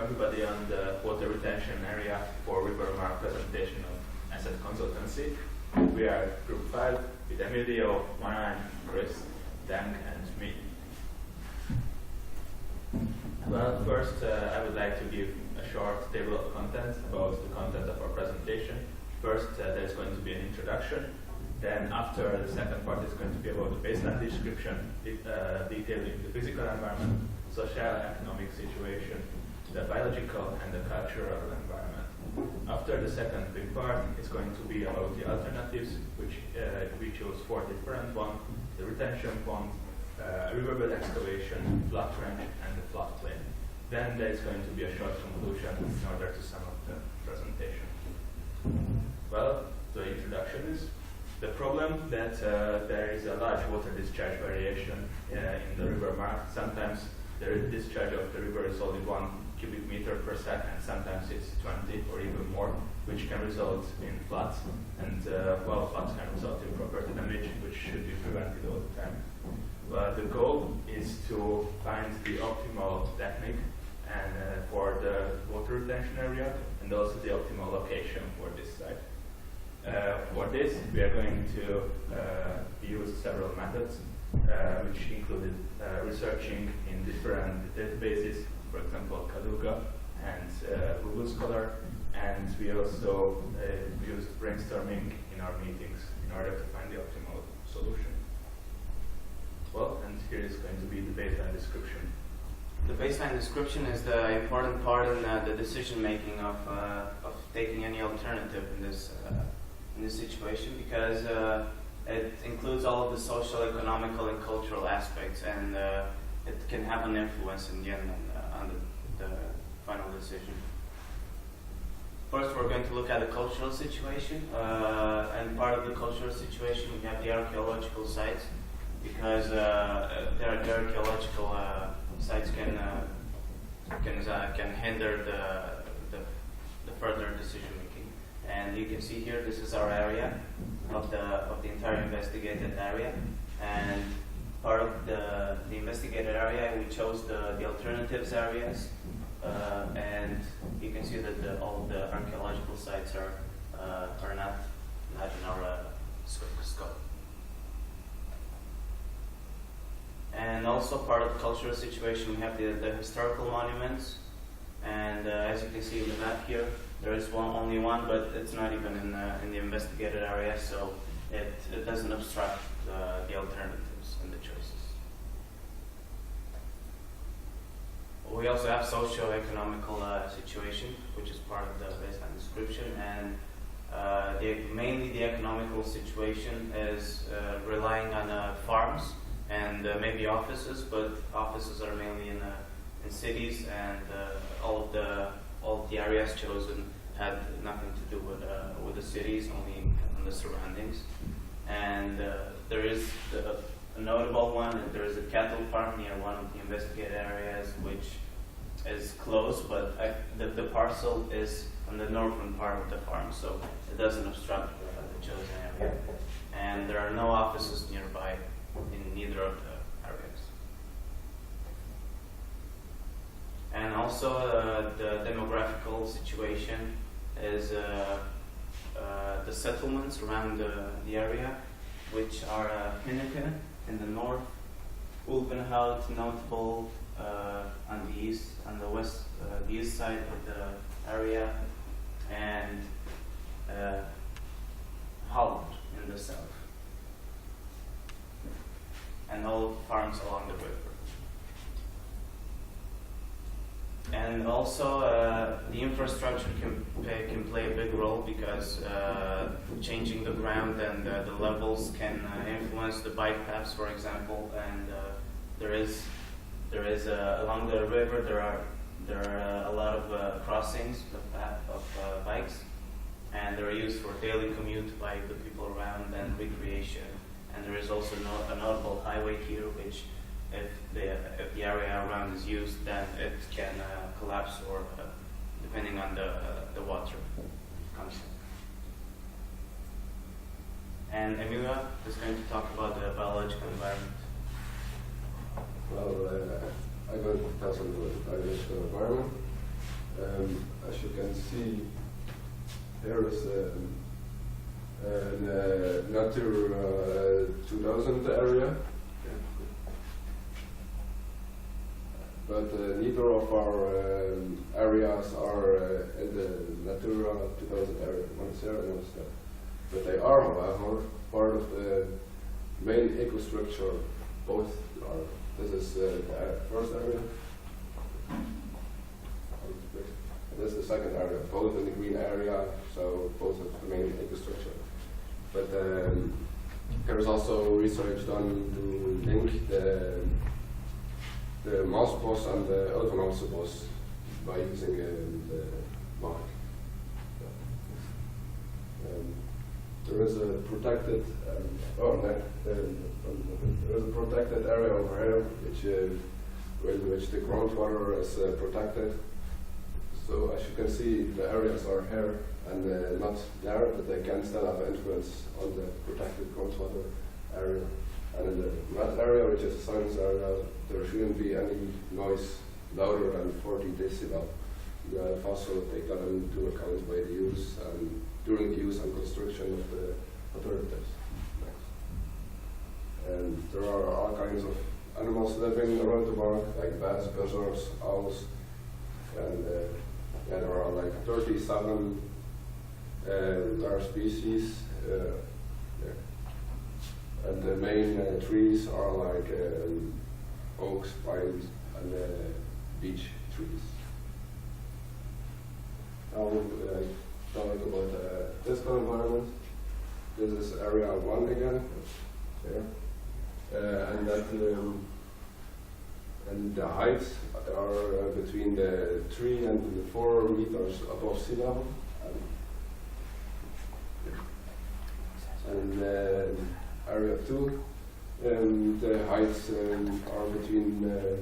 everybody on the water retention area for Rivermark presentation of ESSET consultancy. We are group 5 with Emilio, Maran, Chris, Dank, and me. Well, first I would like to give a short table of contents about the content of our presentation. First, there's going to be an introduction. Then after, the second part is going to be about the baseline description, detailing the physical environment, social economic situation, the biological and the cultural environment. After the second big part, it's going to be about the alternatives, which we chose 4 different ones: the retention pond, riverbed excavation, flood trench, and the floodplain. Then there's going to be a short conclusion in order to sum up the presentation. Well, the introduction is the problem that there is a large water discharge variation in the Rivermark. Sometimes the discharge of the river is only 1 cubic meter per second, sometimes it's 20 or even more, which can result in floods. And well, floods can result in property damage, which should be prevented all the time. But the goal is to find the optimal technique and for the water retention area, and also the optimal location for this site. For this, we are going to use several methods, which included researching in different databases, for example, Kaluga and Google Scholar, and we also used brainstorming in our meetings in order to find the optimal solution. Well, and here is going to be the baseline description. The baseline description is the important part in the decision making of taking any alternative in this situation, because it includes all of the social, economical, and cultural aspects, and it can have an influence in the end on the final decision. First, we're going to look at the cultural situation, and part of the cultural situation we have the archaeological sites, because the archaeological sites can hinder the further decision making. And you can see here, this is our area of the entire investigated area, and part of the investigated area we chose the alternatives areas, and you can see that all of the archaeological sites are not in our scope. And also part of the cultural situation, we have the historical monuments, and as you can see in the map here, there is only one, but it's not even in the investigated area, so it doesn't obstruct the alternatives and the choices. We also have socio-economical situation, which is part of the baseline description, and mainly the economical situation is relying on farms and maybe offices, but offices are mainly in cities, and all of the areas chosen had nothing to do with the cities, only on the surroundings. And there is a notable one. There is a cattle farm near one of the investigated areas, which is close, but the parcel is on the northern part of the farm, so it doesn't obstruct the chosen area. And there are no offices nearby in neither of the areas. And also the demographical situation is the settlements around the area, which are Hinneke in the north, Ulvenhout, Notable on the east, on the west, the east side of the area, and Holland in the south, and all farms along the river. And also the infrastructure can play a big role, because changing the ground and the levels can influence the bike paths, for example. And there is along the river there are a lot of crossings of bikes, and they're used for daily commute by the people around and recreation. And there is also a notable highway here, which if the area around is used, then it can collapse, or depending on the water comes in. And Emilia is going to talk about the biological environment. Well, I'm going to tell something about the biological environment. As you can see, here is a Natura 2000 area. But neither of our areas are in the Natura 2000 area. One's here and one's there. But they are, however, part of the main ecostructure. Both are. This is the first area. This is the second area, both in the green area, so both of the main ecostructure. But there is also research done to link the Maasbos and the Autonoomse bos by using the mark. There is a protected there is a protected area over here, which the groundwater is protected. So as you can see, the areas are here and not there, but they can still have influence on the protected groundwater area. And in the red area, which is the science area, there shouldn't be any noise louder than 40 decibel. You have also take that into account by the use and during the use and construction of the alternatives. And there are all kinds of animals living around the park, like bats, buzzards, owls, and yeah, there are like 37 rare species. And the main trees are like oaks, pines, and beech trees. Now talk about physical environment. This is area 1 again. There. And that and the heights are between the 3 and the 4 meters above sea level. And area 2, the heights are between the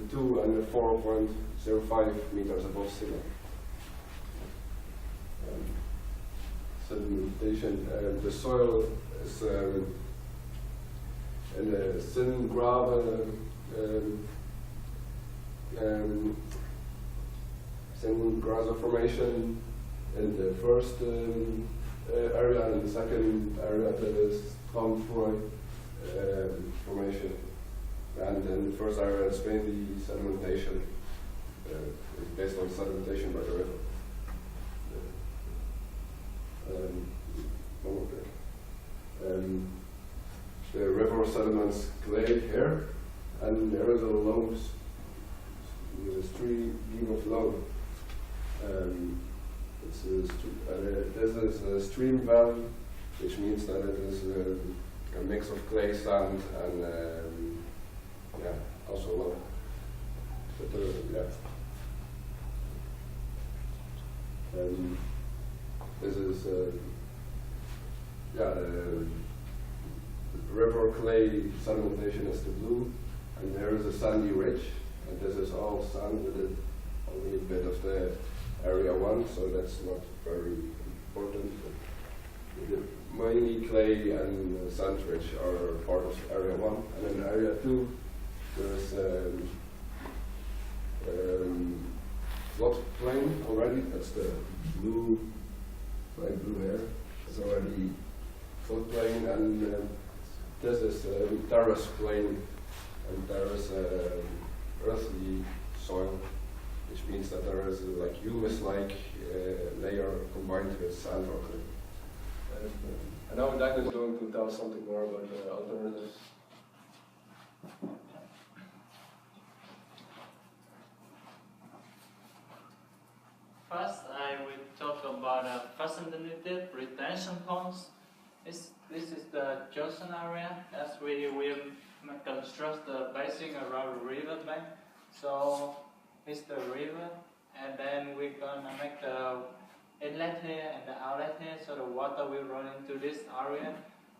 2 and the 4.05 meters above sea level. Sedimentation, the soil is in the thin gravel thin grass formation in the first area, and the second area that is Tromfroy formation. And in the first area it's mainly sedimentation, based on sedimentation by the river. The river sediments clay here, and there is a long stream of low. This is a stream valley, which means that it is a mix of clay, sand, and yeah, also low. But yeah. This is river clay sedimentation is the blue, and there is a sandy ridge, and this is all sand with only a bit of the area 1, so that's not very important. But mainly clay and sand ridge are part of area 1, and in area 2 there's floodplain already. That's the blue, light blue here. It's already floodplain, and this is terrace plain, and there is earthy soil, which means that there is like humus-like layer combined with sand rock. And now Dan is going to tell something more about the alternatives. First, I will talk about a facilitated retention ponds. This is the chosen area, as we will construct the basin around the river bank. So it's the river, and then we're gonna make the inlet here and the outlet here, so the water will run into this area.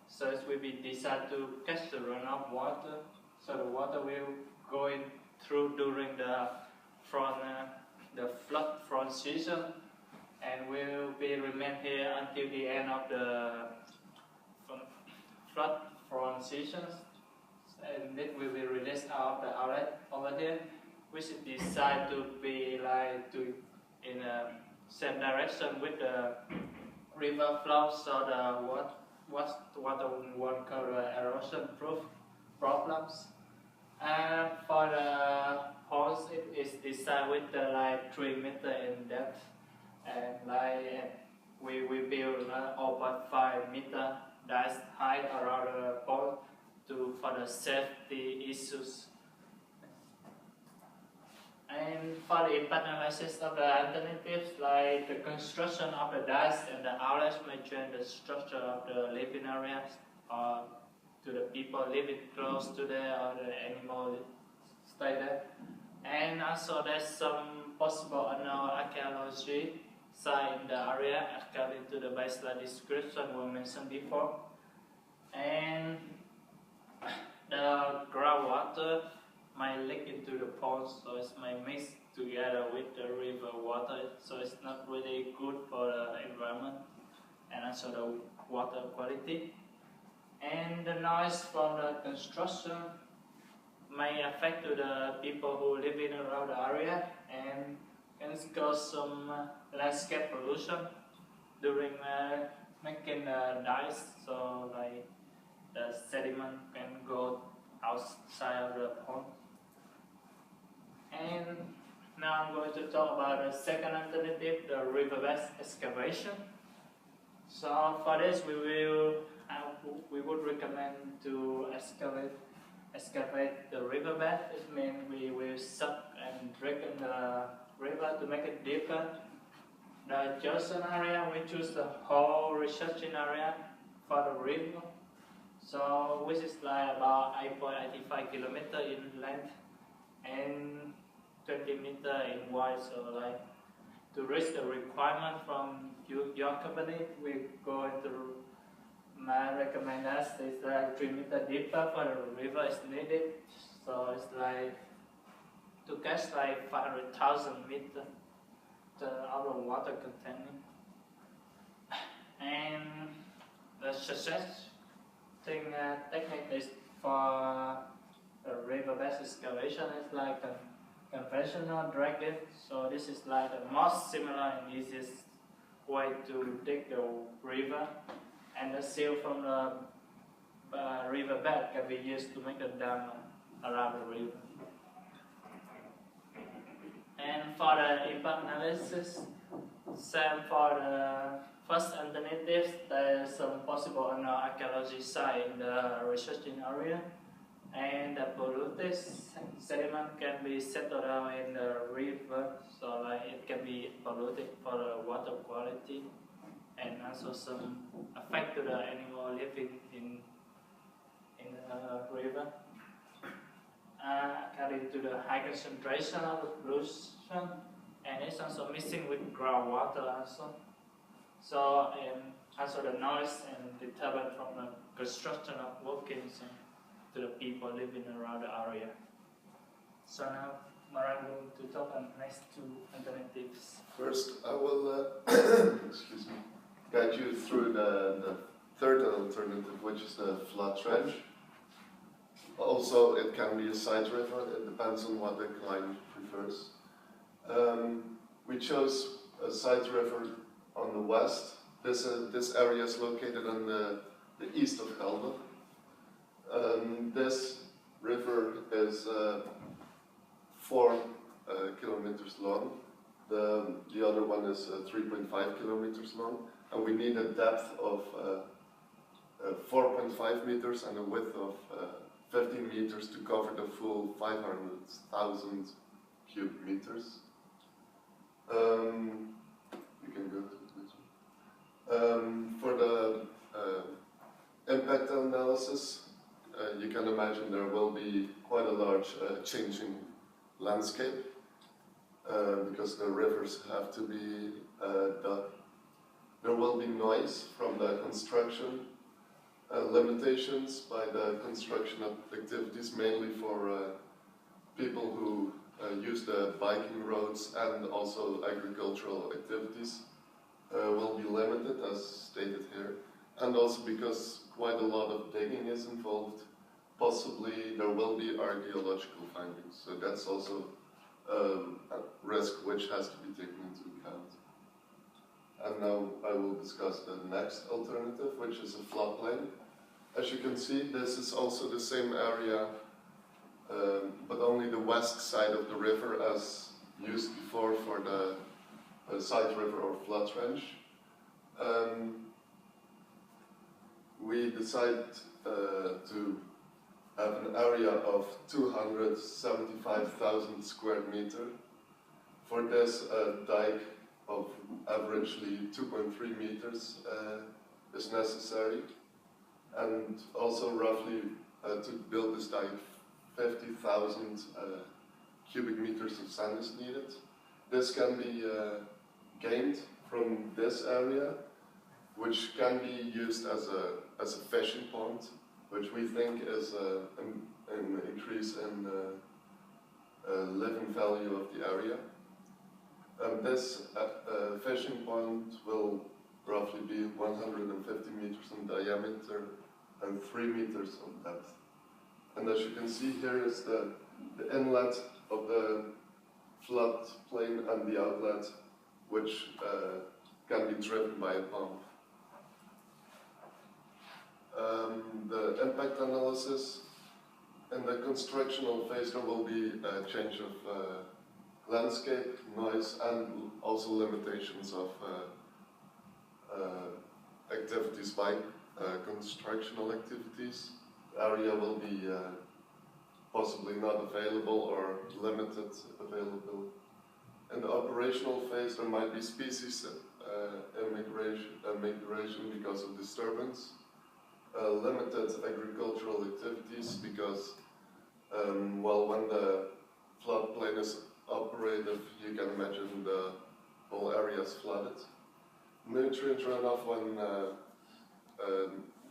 So it will be designed to catch the runoff water, so the water will go in through during the flood season, and will be remain here until the end of the flood seasons, and it will be released out of the outlet over here, which is designed to be like to in the same direction with the river flow, so the water won't cause erosion proof problems. And for the house, it is designed with like 3 meters in depth, and like we build 0.5 meter dice height around the pole for the safety issues. And for the impact analysis of the alternatives, like the construction of the dice and the outlets may change the structure of the living areas, or to the people living close to there, or the animal stay there. And also there's some possible unknown archaeology site in the area according to the baseline description we mentioned before. And the groundwater might leak into the ponds, so it might mix together with the river water, so it's not really good for the environment and also the water quality. And the noise from the construction may affect to the people who live in around the area and can cause some landscape pollution during making the dice, so like the sediment can go outside of the pond. And now I'm going to talk about the second alternative, the riverbed excavation. So for this, we would recommend to excavate the riverbed. It means we will suck and drag in the river to make it deeper. The chosen area, we choose the whole researching area for the river. So which is like about 8.85 kilometers in length and 20 meters in wide. So like to reach the requirement from your company, we're going to recommend us is like 3 meters deeper for the river is needed. So it's like to catch like 500,000 meters out of water containing. And the success technique is for the riverbed excavation is like a conventional dragging. So this is like the most similar and easiest way to dig the river, and the silt from the riverbed can be used to make a dam around the river. And for the impact analysis, same for the first alternatives, there is some possible unknown archaeology site in the researching area, and the polluted sediment can be settled down in the river, so like it can be polluted for the water quality, and also some effect to the animal living in the river. According to the high concentration of the pollution, and it's also mixing with groundwater also. So also the noise and disturbance from the construction of workings to the people living around the area. So now I'm going to talk on the next two alternatives. First, I will excuse me, guide you through the third alternative, which is the flood trench. Also, it can be a side river, it depends on what the client prefers. We chose a side river on the west. This area is located on the east of Gelder. This river is 4 kilometers long. The other one is 3.5 kilometers long, and we need a depth of 4.5 meters and a width of 15 meters to cover the full 500,000 cubic meters. You can go to the next one. For the impact analysis, you can imagine there will be quite a large changing landscape because the rivers have to be dug. There will be noise from the construction, limitations by the construction activities, mainly for people who use the biking roads, and also agricultural activities will be limited, as stated here, and also because quite a lot of digging is involved. Possibly there will be archaeological findings, so that's also a risk which has to be taken into account. And now I will discuss the next alternative, which is a floodplain. As you can see, this is also the same area, but only the west side of the river as used before for the side river or flood trench. We decided to have an area of 275,000 square meters. For this, a dike of averagely 2.3 meters is necessary, and also roughly to build this dike 50,000 cubic meters of sand is needed. This can be gained from this area, which can be used as a fishing pond, which we think is an increase in living value of the area. This fishing pond will roughly be 150 meters in diameter and 3 meters of depth. And as you can see here is the inlet of the floodplain and the outlet, which can be driven by a pump. The impact analysis. In the constructional phase there will be a change of landscape, noise, and also limitations of activities by constructional activities. The area will be possibly not available or limited available. In the operational phase there might be species migration because of disturbance. Limited agricultural activities because, well, when the floodplain is operative, you can imagine the whole area is flooded. Nutrient runoff when the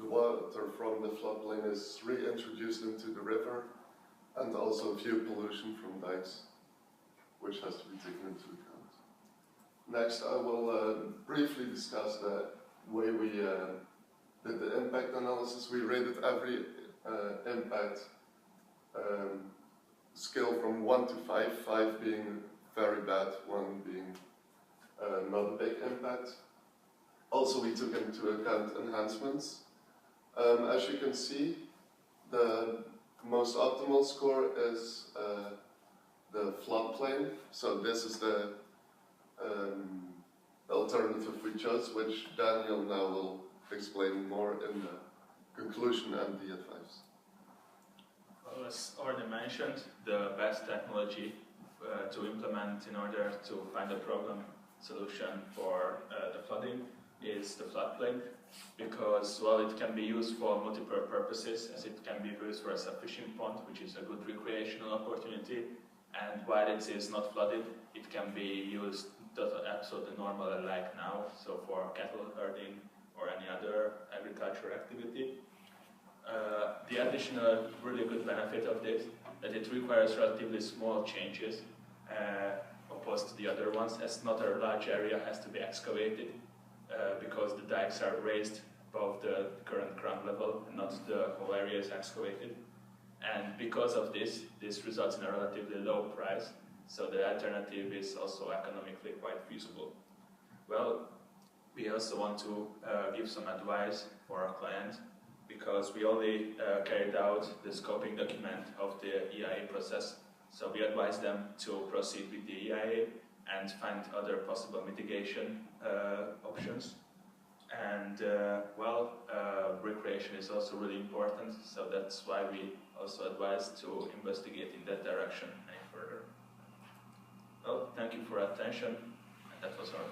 water from the floodplain is reintroduced into the river, and also fuel pollution from dikes, which has to be taken into account. Next, I will briefly discuss the way we did the impact analysis. We rated every impact scale from 1 to 5, 5 being very bad, 1 being not a big impact. Also, we took into account enhancements. As you can see, the most optimal score is the floodplain. So this is the alternative we chose, which Daniel now will explain more in the conclusion and the advice. Well, as already mentioned, the best technology to implement in order to find a problem solution for the flooding is the floodplain, because, well, it can be used for multiple purposes, as it can be used for as a fishing pond, which is a good recreational opportunity, and while it is not flooded, it can be used absolutely normal like now, so for cattle herding or any other agricultural activity. The additional really good benefit of this, that it requires relatively small changes opposed to the other ones, as not a large area has to be excavated because the dikes are raised above the current ground level and not the whole area is excavated. And because of this, this results in a relatively low price, so the alternative is also economically quite feasible. Well, we also want to give some advice for our client, because we only carried out the scoping document of the EIA process. So we advise them to proceed with the EIA and find other possible mitigation options. And recreation is also really important, so that's why we also advise to investigate in that direction any further. Well, thank you for your attention, and that was all.